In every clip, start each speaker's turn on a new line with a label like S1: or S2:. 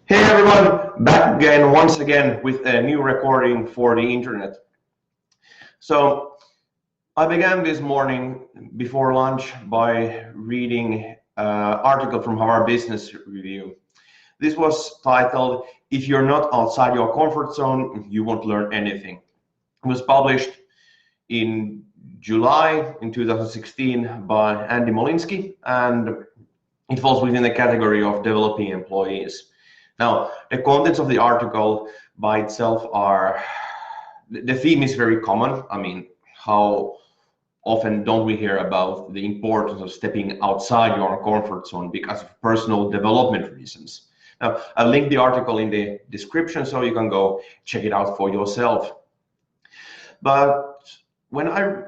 S1: Hey everyone, back again once again with a new recording for the internet. So I began this morning before lunch by reading an article from Harvard Business Review. This was titled, "If You're Not Outside Your Comfort Zone, You Won't Learn Anything." It was published in July in 2016 by Andy Molinsky, and it falls within the category of developing employees. Now, the contents of the article by itself are, the theme is very common. I mean, how often don't we hear about the importance of stepping outside your comfort zone because of personal development reasons? Now, I'll link the article in the description so you can go check it out for yourself. But when I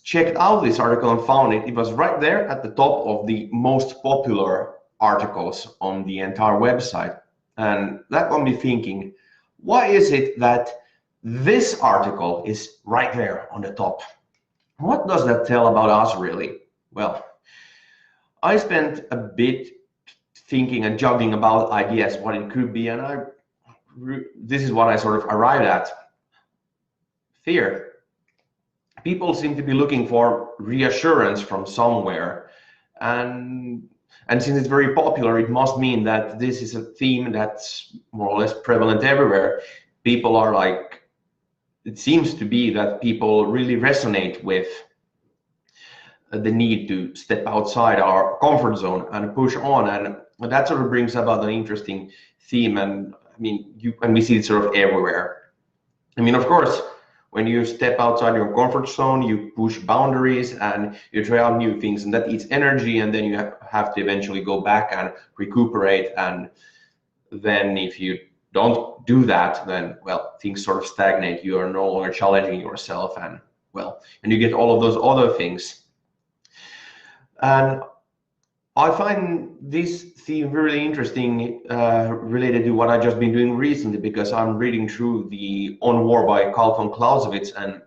S1: checked out this article and found it, it was right there at the top of the most popular articles on the entire website. And that got me thinking, why is it that this article is right there on the top? What does that tell about us really? Well, I spent a bit thinking and juggling about ideas, what it could be, and this is what I sort of arrived at. Fear. People seem to be looking for reassurance from somewhere, and since it's very popular, it must mean that this is a theme that's more or less prevalent everywhere. People are like, it seems to be that people really resonate with the need to step outside our comfort zone and push on, and that sort of brings about an interesting theme. And I mean, we see it sort of everywhere. I mean, of course, when you step outside your comfort zone, you push boundaries and you try out new things, and that eats energy, and then you have to eventually go back and recuperate. And then if you don't do that, then, well, things sort of stagnate. You are no longer challenging yourself, and, well, and you get all of those other things. And I find this theme really interesting, related to what I've just been doing recently, because I'm reading through the On War by Clausewitz, and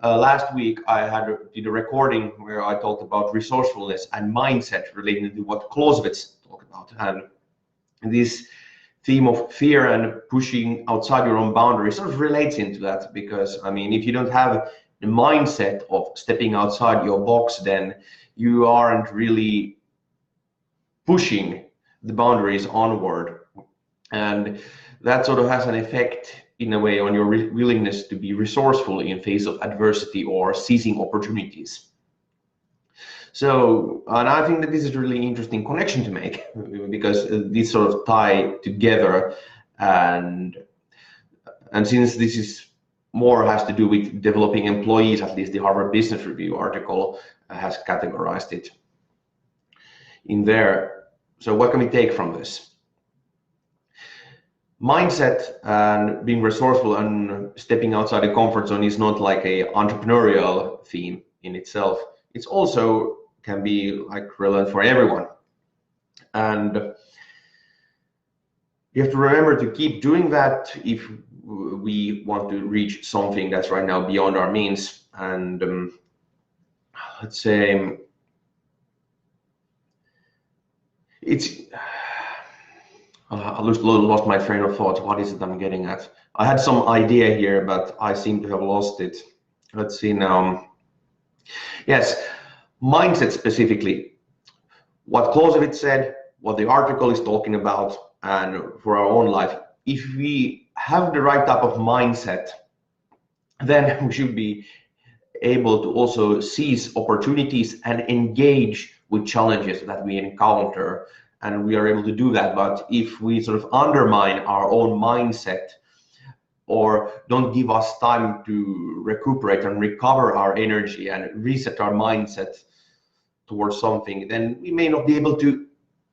S1: last week I did a recording where I talked about resourcefulness and mindset relating to what Clausewitz talked about. And this theme of fear and pushing outside your own boundaries sort of relates into that, because, I mean, if you don't have the mindset of stepping outside your box, then you aren't really pushing the boundaries onward, and that sort of has an effect in a way on your willingness to be resourceful in face of adversity or seizing opportunities. So, and I think that this is a really interesting connection to make, because these sort of tie together, and since this is more has to do with developing employees, at least the Harvard Business Review article has categorized it in there. So what can we take from this? Mindset and being resourceful and stepping outside the comfort zone is not like a entrepreneurial theme in itself. It's also can be like relevant for everyone. And you have to remember to keep doing that if we want to reach something that's right now beyond our means. And let's say, I lost my train of thought. What is it I'm getting at? I had some idea here, but I seem to have lost it. Let's see now. Yes, mindset specifically. What Clausewitz said, what the article is talking about, and for our own life. If we have the right type of mindset, then we should be able to also seize opportunities and engage with challenges that we encounter, and we are able to do that. But if we sort of undermine our own mindset or don't give us time to recuperate and recover our energy and reset our mindset towards something, then we may not be able to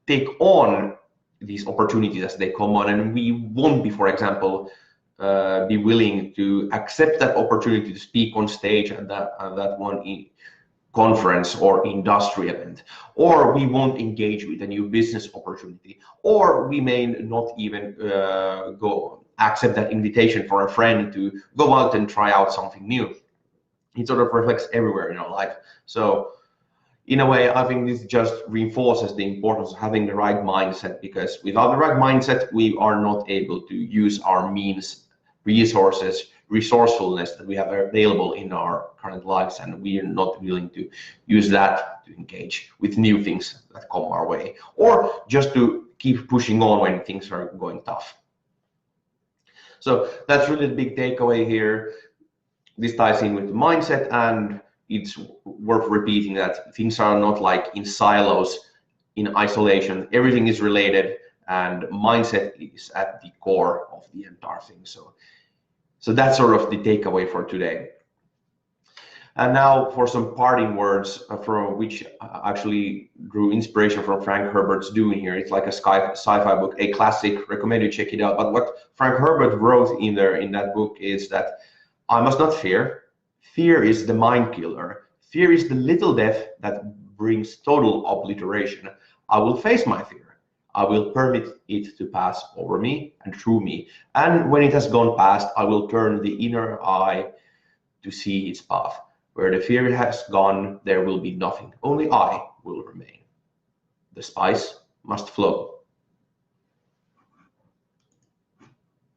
S1: take on these opportunities as they come on, and we won't be, for example, be willing to accept that opportunity to speak on stage at that one conference or industry event, or we won't engage with a new business opportunity, or we may not even go accept that invitation for a friend to go out and try out something new. It sort of reflects everywhere in our life. So in a way, I think this just reinforces the importance of having the right mindset, because without the right mindset, we are not able to use our means, resources, resourcefulness that we have available in our current lives, and we are not willing to use that to engage with new things that come our way, or just to keep pushing on when things are going tough. So that's really the big takeaway here. This ties in with the mindset, and it's worth repeating that things are not like in silos, in isolation. Everything is related, and mindset is at the core of the entire thing. So that's sort of the takeaway for today. And now for some parting words, from which I actually drew inspiration from Frank Herbert's doing here. It's like a sci-fi book, a classic, recommend you check it out. But what Frank Herbert wrote in that book is that I must not fear. Fear is the mind killer. Fear is the little death that brings total obliteration. I will face my fear. I will permit it to pass over me and through me. And when it has gone past, I will turn the inner eye to see its path. Where the fear has gone, there will be nothing. Only I will remain. The spice must flow.